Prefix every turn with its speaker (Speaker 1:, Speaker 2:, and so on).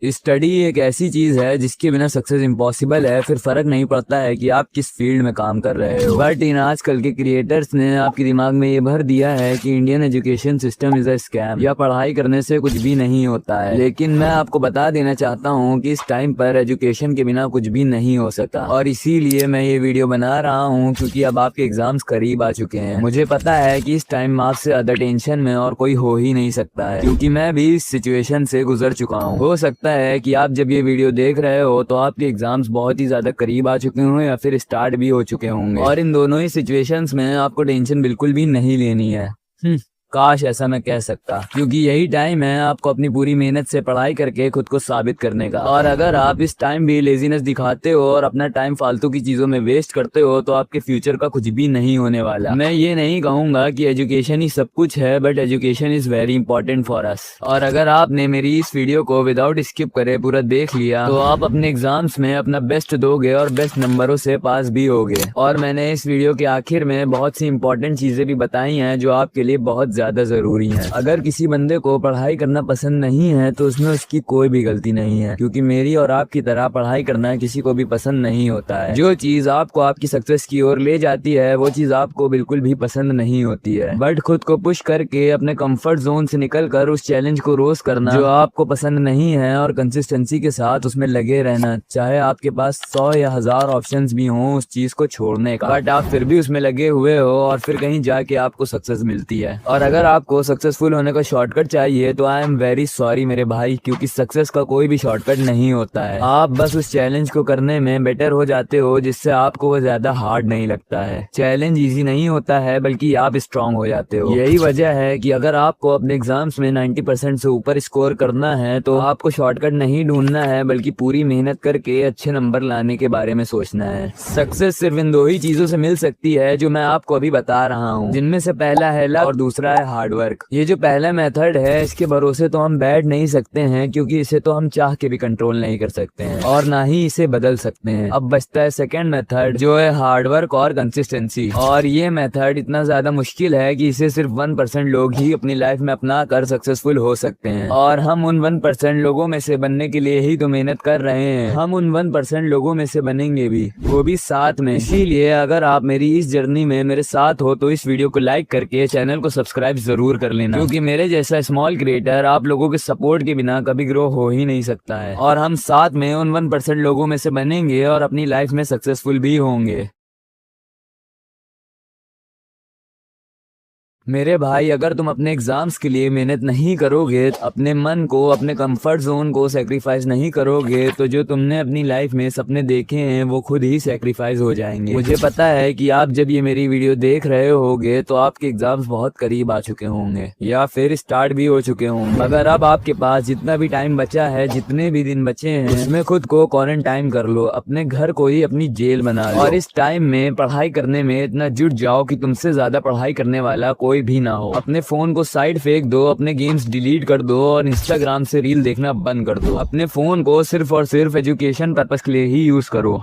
Speaker 1: Study एक ऐसी चीज है जिसके बिना सक्सेस इम्पॉसिबल है। फिर फर्क नहीं पड़ता है कि आप किस फील्ड में काम कर रहे हो। बट इन आजकल के क्रिएटर्स ने आपके दिमाग में ये भर दिया है कि Indian education system is a scam, या पढ़ाई करने से कुछ भी नहीं होता है। लेकिन मैं आपको बता देना चाहता हूँ कि इस टाइम पर एजुकेशन के बिना कुछ भी नहीं हो सकता, और इसीलिए मैं ये वीडियो बना रहा हूँ क्योंकि अब आपके एग्जाम्स करीब आ चुके हैं। मुझे पता है कि इस टाइम आपसे ज्यादा टेंशन में और कोई हो ही नहीं सकता है, क्योंकि मैं भी इस सिचुएशन से गुजर चुका हूँ। हो सकता है कि आप जब ये वीडियो देख रहे हो तो आपके एग्जाम्स बहुत ही ज्यादा करीब आ चुके हों या फिर स्टार्ट भी हो चुके होंगे, और इन दोनों ही सिचुएशंस में आपको टेंशन बिल्कुल भी नहीं लेनी है। काश ऐसा मैं कह सकता, क्योंकि यही टाइम है आपको अपनी पूरी मेहनत से पढ़ाई करके खुद को साबित करने का। और अगर आप इस टाइम भी लेजीनेस दिखाते हो और अपना टाइम फालतू की चीजों में वेस्ट करते हो तो आपके फ्यूचर का कुछ भी नहीं होने वाला। मैं ये नहीं कहूंगा कि एजुकेशन ही सब कुछ है, but education is very important for us. और अगर आपने मेरी इस वीडियो को विदाउट स्किप करे पूरा देख लिया तो आप अपने एग्जाम्स में अपना बेस्ट दोगे और बेस्ट नंबरों से पास भी होगे। और मैंने इस वीडियो के आखिर में बहुत सी इंपॉर्टेंट चीजें भी बताई हैं जो आपके लिए बहुत ज्यादा जरूरी है। अगर किसी बंदे को पढ़ाई करना पसंद नहीं है तो उसमें उसकी कोई भी गलती नहीं है, क्योंकि मेरी और आपकी तरह पढ़ाई करना किसी को भी पसंद नहीं होता है। जो चीज आपको आपकी सक्सेस की ओर ले जाती है वो चीज आपको बिल्कुल भी पसंद नहीं होती है। बट खुद को पुश करके अपने कंफर्ट जोन से निकलकर उस चैलेंज को रोज करना जो आपको पसंद नहीं है, और कंसिस्टेंसी के साथ उसमें लगे रहना, चाहे आपके पास 100 या 1000 ऑप्शंस भी हों उस चीज को छोड़ने का, बट आप फिर भी उसमें लगे हुए हो और फिर कहीं जाके आपको सक्सेस मिलती है। और अगर आपको सक्सेसफुल होने का शॉर्टकट चाहिए तो आई एम वेरी सॉरी मेरे भाई, क्योंकि सक्सेस का कोई भी शॉर्टकट नहीं होता है। आप बस उस चैलेंज को करने में बेटर हो जाते हो जिससे आपको वो ज्यादा हार्ड नहीं लगता है। चैलेंज इजी नहीं होता है बल्कि आप स्ट्रांग हो जाते हो। यही वजह है कि अगर आपको अपने एग्जाम्स में 90% से ऊपर स्कोर करना है तो आपको शॉर्टकट नहीं ढूंढना है बल्कि पूरी मेहनत करके अच्छे नंबर लाने के बारे में सोचना है। सक्सेस सिर्फ इन दो ही चीजों से मिल सकती है जो मैं आपको अभी बता रहा हूँ, जिनमें से पहला है लक और दूसरा है हार्ड वर्क। ये जो पहला मेथड है इसके भरोसे तो हम बैठ नहीं सकते हैं, क्योंकि इसे तो हम चाह के भी कंट्रोल नहीं कर सकते हैं और ना ही इसे बदल सकते हैं। अब बचता है सेकंड मेथड जो है हार्ड वर्क और कंसिस्टेंसी। और ये मेथड इतना ज्यादा मुश्किल है कि इसे सिर्फ 1% लोग ही अपनी लाइफ में अपना कर सक्सेसफुल हो सकते हैं, और हम उन 1% लोगों में से बनने के लिए ही तो मेहनत कर रहे हैं। हम उन 1% लोगों में से बनेंगे भी, वो भी साथ में। इसीलिए अगर आप मेरी इस जर्नी में मेरे साथ हो तो इस वीडियो को लाइक करके चैनल को सब्सक्राइब जरूर कर लेना, क्योंकि मेरे जैसा स्मॉल क्रिएटर आप लोगों के सपोर्ट के बिना कभी ग्रो हो ही नहीं सकता है। और हम साथ में उन 1% लोगों में से बनेंगे और अपनी लाइफ में सक्सेसफुल भी होंगे। मेरे भाई, अगर तुम अपने एग्जाम्स के लिए मेहनत नहीं करोगे, अपने मन को, अपने कंफर्ट जोन को सैक्रिफाइस नहीं करोगे, तो जो तुमने अपनी लाइफ में सपने देखे हैं वो खुद ही सैक्रिफाइस हो जाएंगे। मुझे पता है कि आप जब ये मेरी वीडियो देख रहे होगे तो आपके एग्जाम्स बहुत करीब आ चुके होंगे या फिर स्टार्ट भी हो चुके होंगे। मगर अब आपके पास जितना भी टाइम बचा है, जितने भी दिन बचे हैं, उसमें खुद को क्वारंटाइन कर लो, अपने घर को ही अपनी जेल बना लो, और इस टाइम में पढ़ाई करने में इतना जुट जाओ कि तुमसे ज्यादा पढ़ाई करने वाला कोई भी ना हो। अपने फोन को साइड फेंक दो, अपने गेम्स डिलीट कर दो और इंस्टाग्राम से रील देखना बंद कर दो। अपने फोन को सिर्फ और सिर्फ एजुकेशन पर्पस के लिए ही यूज करो।